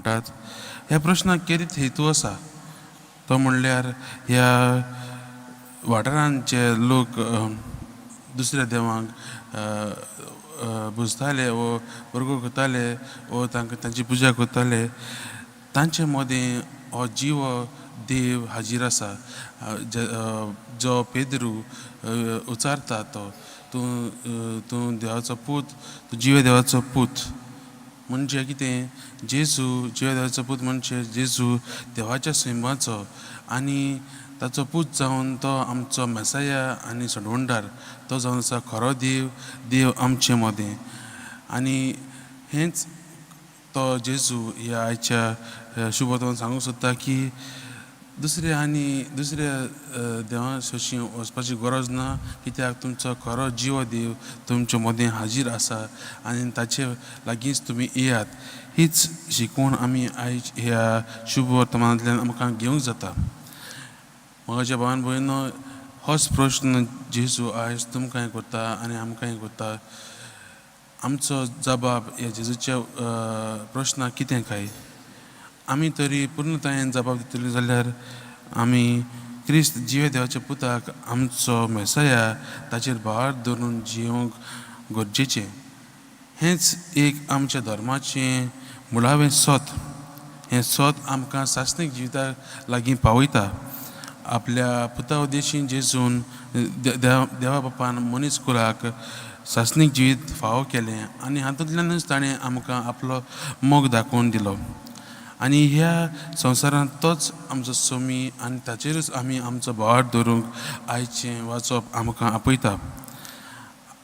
म्हणटात. ह्या प्रश्नाक कितें हेतू आसा तो म्हणल्यार ह्या वाठारांचे लोक दुसऱ्या देवांक पुजताले वो वर्गो करताले वो तांची पुजा करताले. तांचे मदें हो जीव देव हाजीर आसा. जो पेद्रू उचारता तो तूं देवाचो पूत, तूं जिवे देवाचो पूत म्हणजे कितें? जेजू जिवे देवाचो पूत म्हणजे जेजू देवाच्या सैमाचो आनी ताचो पूत जावन तो आमचो मेसाया आनी सोडवणदार तो जावन आसा खरो देव आमचे मदें. आनी हेंच तो जेजू ह्या आयच्या शुभोतान सांगूंक सोदता की दुसऱ्या देवा सोशी वचपाची गरज ना, कित्याक तुमचो खरो जिव देव तुमचे मदें हाजीर आसा आनी ताचे लागींच तुमी येयात. हीच शिकवण आमी आयज ह्या शुभ वर्तमानांतल्यान आमकां घेवंक जाता. म्हज्या भावान भयणो, होच प्रश्न जेजू आयज तुमकांय करता आनी आमकांय करता. आमचो जबाब ह्या जेजूच्या प्रश्नाक कितें काय? आमी तरी पूर्णतायेन जबाब दितले जाल्यार आमी क्रिस्त जिवे देवाच्या पुताक आमचो मेसाया ताचेर भार धरून जिवंक गरजेचें. हेंच एक आमच्या धर्माचें मुळावें सोत. हें सोत आमकां सासणीक जिविता लागीं पावयता. आपल्या पुता उद्देशीं जेजून देवा बापान मनीस कुलाक सासणीक जिवीत फावो केलें आनी हातूंतल्यानूच ताणें आमकां आपलो मोग दाखोवन दिलो. आनी ह्या संवसारांत तोच आमचो सोमी आनी ताचेरूच आमी आमचो भार धरूंक आयचें वाचप आमकां आपयता.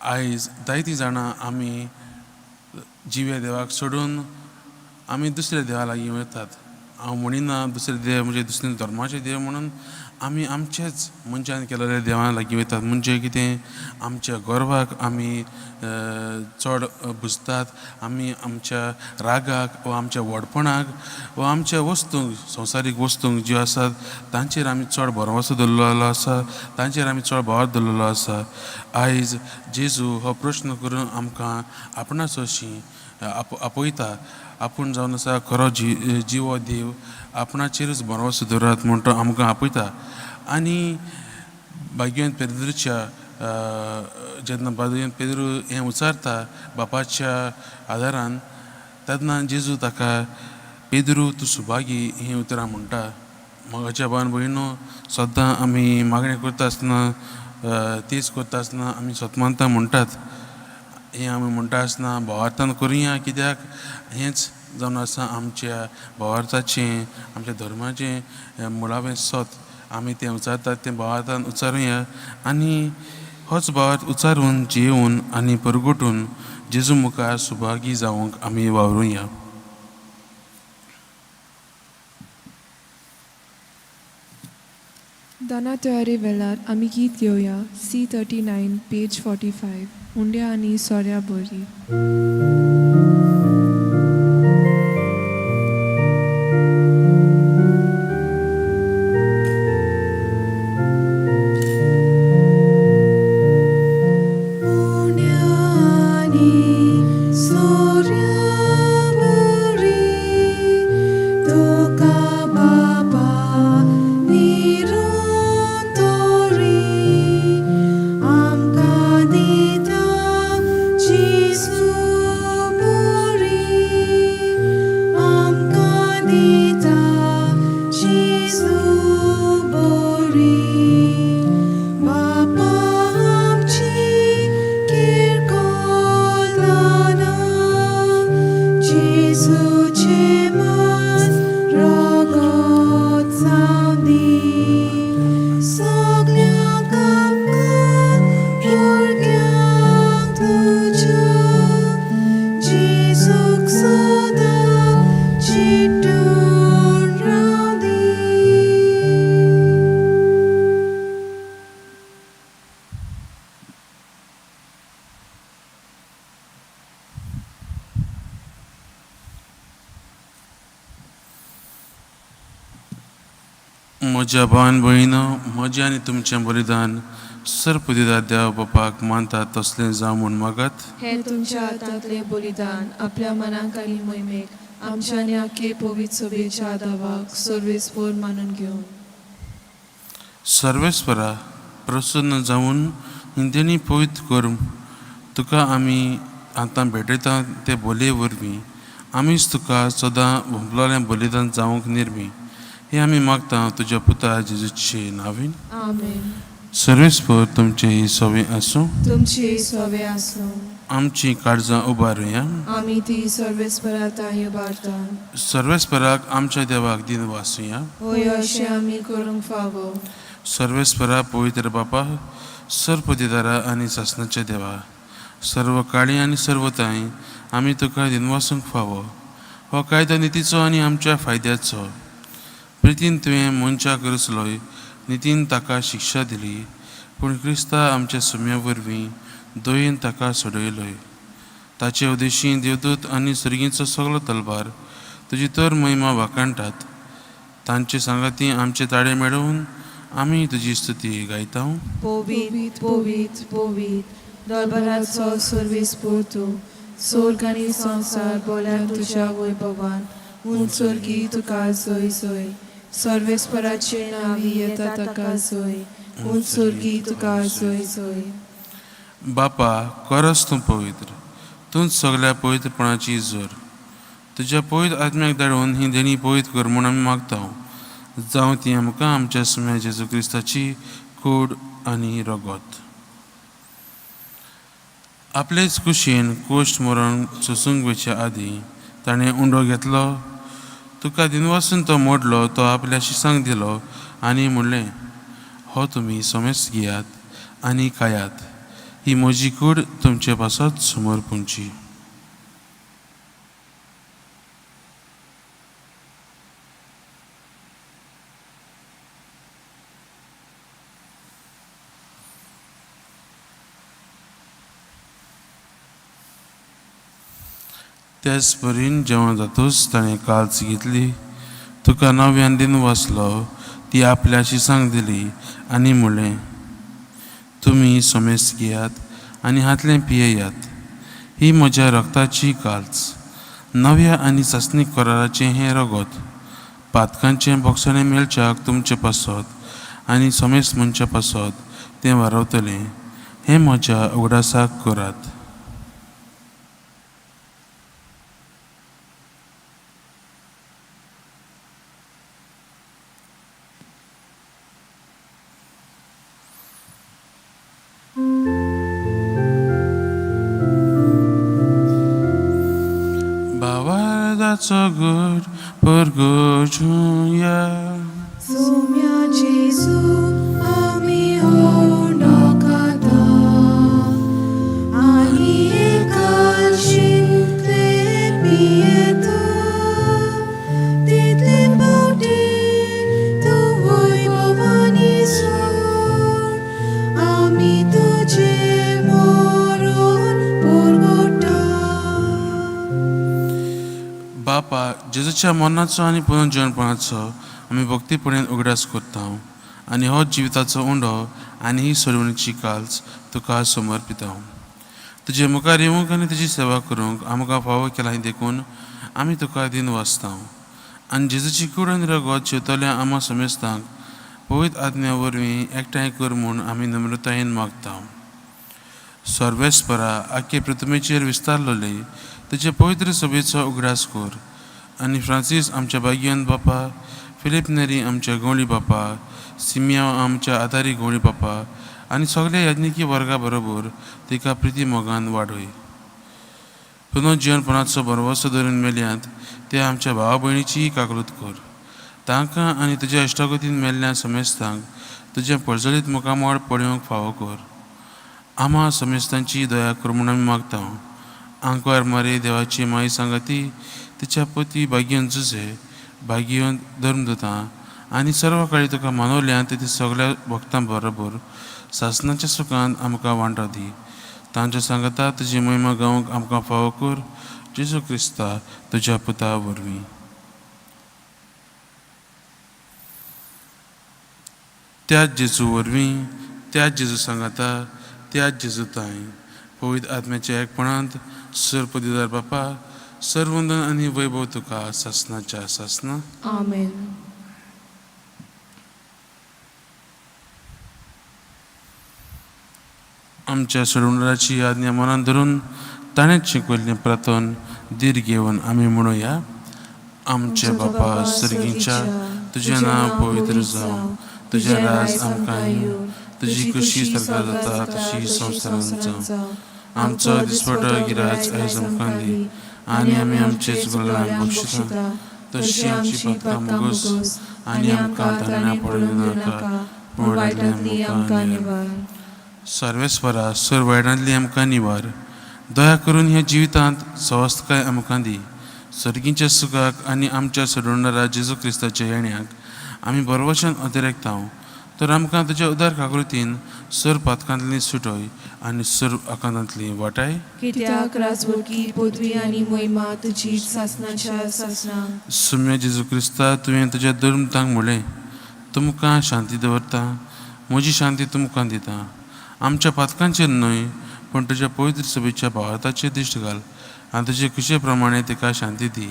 आयज जायतीं जाणां आमी जिवे देवाक सोडून आमी दुसऱ्या देवा लागीं वतात. हांव म्हणिना दुसरे देव म्हणजे दुसरे धर्माचे देव म्हणून आमी आमचेच मनशान केलेल्या देवा लागीं वतात. म्हणजे कितें? आमच्या गर्वाक आमी चड बुजतात. आमी आमच्या रागाक वा आमच्या व्हडपणाक वा आमच्या वस्तूंक संवसारीक वस्तूंक ज्यो आसात तांचेर आमी चड भरवसो दवरलेलो आसा, तांचेर आमी चड भार दवरलेलो आसा. आयज जेजू हो प्रश्न करून आमकां आपणाचो अशी आपयता. आपूण जावन आसा खरो जिवो देव, आपणाचेरूच भरवसो दवरात म्हूण तो आमकां आपयता. आनी भाग्यवान पेद्रूच्या जेन्ना भाग्यवान पेद्रू हें उचारता बापाच्या आदारान, तेन्ना जेजू ताका पेद्रू तूं सुभागी हीं उतरां म्हणटा. म्हज्या भावान भयणो, सद्दां आमी मागणें करता आसतना तीच करता आसतना आमी स्वतमानता म्हणटात. हें आमी म्हणटा आसतना भावार्थान करुया, कित्याक हेंच जावन आसा आमच्या भावार्थाचें, आमच्या धर्माचें मुळावें सोत. आमी तें उचारतात तें भावार्थान उचारुया आनी होच भावार्थ उचारून जियेवन आनी परगटून जेजू मुखार सुभागी जावंक आमी वावरुया. दाना तयारी वेळार आमी गीत घेवया. C39 पेज 45 उंड्या आनी सोऱ्या बरी. म्हज्या भावान भयणो, म्हजें आनी तुमचें बलिदान सर्पदिदा देव बापाक मानतात तसलें जावं म्हूण मागात. हे तुमच्या हातांतलें बलिदान आपल्या मनाक आनी मोहिमेक आमच्या आनी आख्खे पवित्र सभेच्या आदावाक सर्वेस्पर मानून घेवन सर्वेस्परा प्रसन्न जावन हिंदेनी पवित्र करून तुका आमी आतां भेटयता ते बोलये वरवीं आमीच तुका सदां भोंपलोलें बलिदान जावंक निर्मी हे आमी मागता तुज्या पुता जेजूचे नांवेन आमेन. सर्वेस्पर तुमचे ही सवे आसूं तुमची सवे आसूं. आमची काळजां उबारुया आमी ती सर्वेस्पराताय उबारता. सर्वेस्पराक आमच्या देवाक दिन वासुया होय अशें आमी करूंक फावो. सर्वेस्परा पवित्र बापा सर्पदिदारा आनी सासणाच्या देवा सर्व काळी आनी सर्वताय आमी तुका दिनवासूंक फावो हो कायदो नितीचो आनी आमच्या फायद्याचो प्रितीन तुवें मनशाक रचलोय नितीन ताका शिक्षा दिली पूण क्रिस्ता आमच्या सुम्या वरवीं दोयेन ताका सोडयलोय ताचे उद्देशीं देवदूत आनी सर्गीचो सगळो तलबार तुजी तर महिमा वाकाणटात तांचे सांगाती आमचे ताळे मेळोवन आमी तुजी स्तुती गायता. पोवीत पोवीत पोवीत दरबाराचो सर्वेस्पर तूं स्वर्ग आनी संवसार बोल्यार तुज्या वैभवान उंचोर्गी तुका जय जय. सर्वेस्पराचे नांवी येता ताका जय. उंचोर्गी तुका जय जय. बापा खरोच तूं पवित्र तूंच सगळ्या पवित्रपणाची जोर तुज्या पवित्र आत्म्याक धाडून ही देणी पवित्र कर म्हूण आमी मागता जावं ती आमकां आमच्या सुम्या जेजू क्रिस्ताची कूड आनी रगत. आपलेच कुशीन कोश्ट मरण सोसूंक वयच्या आदीं ताणें उंडो घेतलो तुका दिनवासून तो मोडलो तो आपल्या शिसांक दिलो आनी म्हणलें हो तुमी सोमेस घेयात आनी खायात ही म्हजी कूड तुमचे पासत समोर पुंची. त्याच परीन जेवण जातूच ताणें काल्च घेतली तुका नव्यान दिन वाचलो ती आपल्या शिसांक दिली आनी म्हणलें तुमी सोमेस घेयात आनी हातलें पियेयात ही म्हज्या रक्ताची काल्च नव्या आनी सासणीक कराराचें हें रगत पातकांचें बोगसणें मेलच्याक तुमचे पासत आनी सोमेस मनच्या पासत तें वारवतलें हें म्हज्या उगडासाक करात. Good for good Sumia Jesu ami ondokata ani ekalshin tepietu title bauti tu voi bhavani sur ami tuje moron porgota. बापा जेजूच्या मरणाचो आनी पुनर्जीवनपणाचो आमी भक्तीपणेन उगडास करता आनी हो जिविताचो उंडो आनी ही सोडवणीची काल्च तुका समर्पिता. तुजे मुखार येवंक आनी तुजी सेवा करूंक आमकां फावो केला हें देखून आमी तुका दिन वाचता आनी जेजूची कूड आनी रगत जेवतल्या आमा समेस्तांक पवित्र आत्म्या वरवीं एकठांय कर म्हूण आमी नम्रतायेन मागता. सर्वेस्परा आख्खे पृथ्वीचेर विस्तारलोले तुजे पवित्र सभेचो उगडास कर आनी फ्रांसीस आमच्या भाग्यवान बापा फिलिप नेरी आमच्या गवळी बापा सिमिया आमच्या आदारी गवळी बापा आनी सगळ्या याज्ञिकी वर्गा बरोबर तिका प्रिती मोगान वाडय. पुनर्जीवनपणाचो भरवसो धरून मेल्यांत ते आमच्या भावा भयणीची काकलूत कर तांकां आनी तुज्या इश्टागतीन मेल्ल्या समेस्तांक तुज्या पळजळीत मुखामोड पळोवंक फावो कर. आमा समेस्तांची दया कर म्हूण आमी मागता. आंकवार मारे देवाची माई सांगाती तिच्या पती भाग्यवन जुजे भाग्यवन धर्मदूतां आनी सर्व काळी तुका मानवल्यांत ती सगळ्या भक्तां बरोबर सासणाच्या सुखांत आमकां वांटो दी. तांच्या सांगता तुजी महिमा गावंक आमकां फावो कर जेजू क्रिस्ता तुज्या पुता वरवीं. त्याच जेजू वरवीं त्याच जेजू सांगता त्याच जेजू ताय पवित्र आत्म्याच्या एकपणांत सर्पदिदार बापा सर्वंदन आणि वैभव तुका ससनाच्या ससना. आमेन. आमच्या सोडवणाराची आज्ञा मनात धरून ताणेच शिकवले प्रतोन धीर घेऊन आम्ही म्हणूया. आमचे बापा सर्गीच्या तुझे नाव पवित्र जावं, तुझे राज आमकां येवं, तुझी खुशी स्वर्गात जाता तशी संवसारांत जावं. आमचो दिसपटो गिराज आयज आमकां दी, आनी आमी आमचे चुकलेल्यांक बक्षिता तशी आमची पातकां मोगोस, आनी आमकां तारण्या पडूं नाका पूण वायटांतली आमकां निवार. सर्वेस्परा सर वायटांतली आमकां निवार. दया करून ह्या जिवितांत स्वस्थकाय आमकां दी. सर्गीच्या सुखाक आनी आमच्या सोडवणारा जेजू क्रिस्ताच्या येण्याक आमी बरोवच्यान अतिरेकतांव. तर आमकां तुज्या उदार काकृतीन सर पातकांतली सुटोय आनी सर आकांतांतली वाटाय. कित्याक राजवटी पदवी आनी महिमा तुजी सासनाच्या सासना. सुम्य जेजू क्रिस्ता तुवें तुज्या धर्मतांक म्हणलें, तुमकां शांती दवरता, म्हजी शांती तुमकां दिता. आमच्या पातकांचेर न्हय पूण तुज्या पवित्र सभेच्या भावार्थाचेर दिश्ट घाल आनी तुजे खुशे प्रमाणे तिका शांती दी.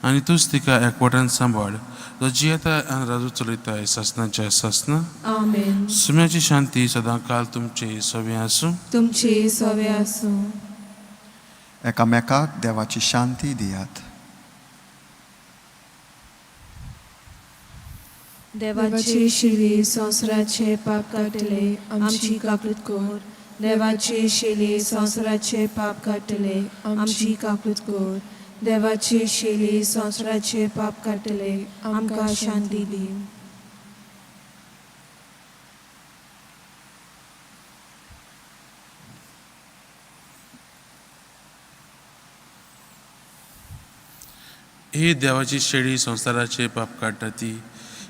आनी तूंच तिका एकवटान सांबाळ, जो जियेता आनी राजू चलयताय सासनाच्या सासना. आमेन. सुम्याची शांती सदां काल तुमचे सवे आसूं. तुमचे सवे आसूं. एकामेकाक देवाची शांती दियात. देवाचे शिले संवसाराचे पाप काडटले आमची काकूट कोर. देवाचे शिले संवसाराचे पाप काडटले आमची काकूट कोर. देवाचे शिले संवसाराचे पाप काडटले आमकां शांती दी. ही देवाची शेळी संवसाराचे पाप काडटा ती.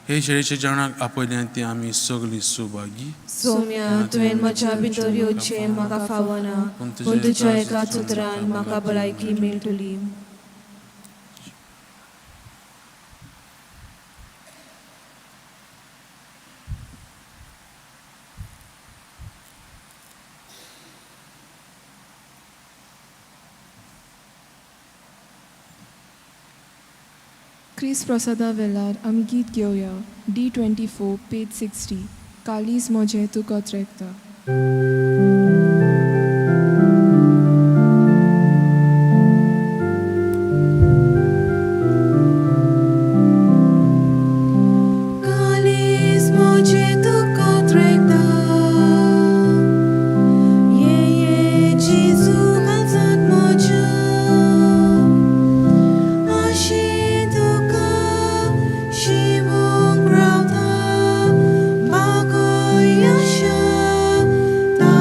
हे शेळीच्या जेवणाक आपयल्यान ती आमी सगळीं सुभागी. सोम्या तुवें म्हज्या भितर येवचें म्हाका फावना, पूण तुज्या एका उतरान म्हाका भलायकी मेळटली. क्रिस प्रसादा वेल्यार आमी गीत घेवया. D24 page 60. कालीज म्हजें तूं कोत्रेकता. Ta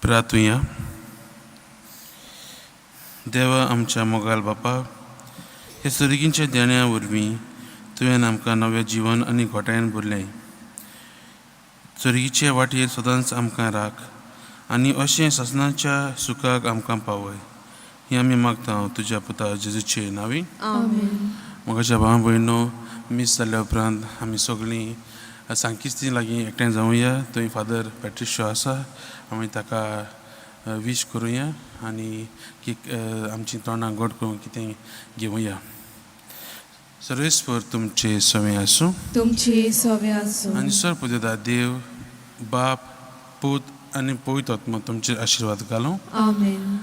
प्रार्थुया. देवा आमच्या मोगाल बापा, हे सुरगींच्या देण्या वरवीं तुवें आमकां नवें जिवन आनी घोटायन भरलें. सुरगीचे वाटेर सदांच आमकां राख आनी अशें ससनाच्या सुखाक आमकां पावय. हें आमी मागता तुज्या पुता जेजूचे नांवी. आमेन. मोगाच्या भाव भयणो, मीस जाल्या उपरांत आमी सगळीं सांकिस्ती लागीं एकठांय जावया. थंय फादर पॅट्रिशो आसा, आमी ताका वीश करुया आनी आमची तोंडां गोड करून कितें घेवया. सर्वेस्पर तुमचे सवें आसूं तुमची सवे आसूं. आनी सर पुजेदा देव बाप पूत आनी पवित्र आत्मा तुमचे आशिर्वाद घालूं. आमेन.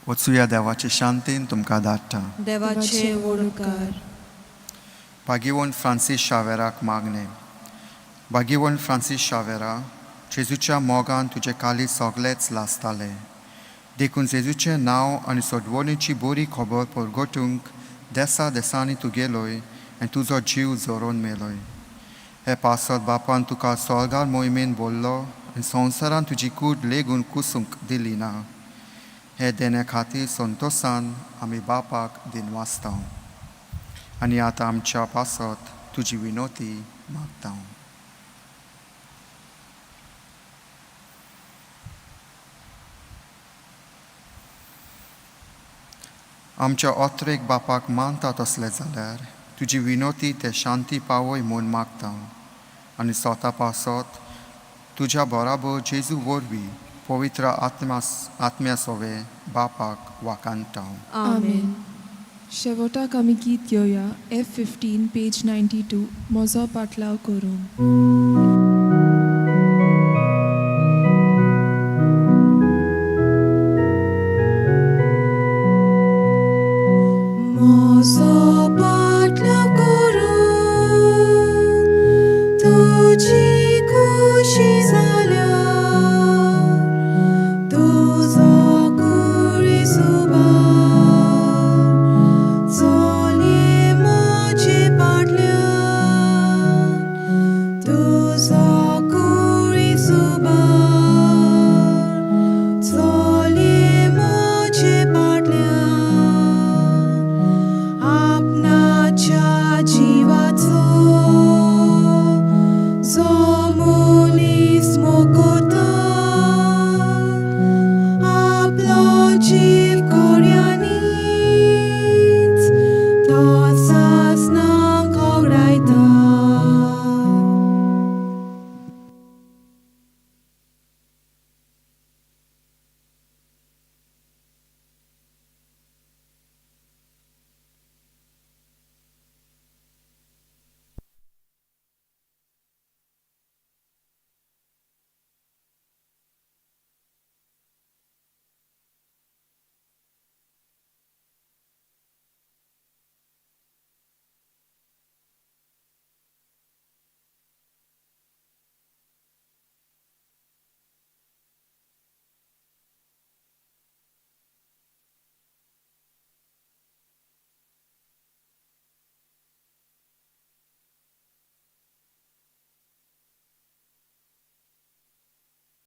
वचुया देवाची शांतीन तुमकां धाडटा. देवाचे वडकार. भाग्यवन फ्रांसीस शावेराक मागणे. भाग्यवन फ्रांसीस शावेरा, जेजूच्या मोगान तुजे काली सगळेच लासताले. देखून जेजूचें नांव आनी सोडवणेची बरी खबर परगटूंक देसा देसांनी तूं गेलोय आनी तुजो जीव जोरोवन मेलोय. हे पासत बापान तुका स्वर्गार मोहिमेन बोल्लो आनी संवसारान तुजी कूड लेगून कुसूंक दिली ना. हे देण्या खातीर संतोशान आमी बापाक दिनवासता आनी आतां आमच्या पासत तुजी विनोती मागता. आमच्या ओत्रेक बापाक मानतात असले जाल्यार तुजी विनोती ते शांती पावय म्हूण मागता आनी स्वता पासत तुज्या बराबर जेजू वरवीं पवित्र आत्म्या सोवे बापाक वाकांता. आमेन. शेवटाक आमी गीत घेवया F15 पेज 92 म्हजो पाटलाव करून.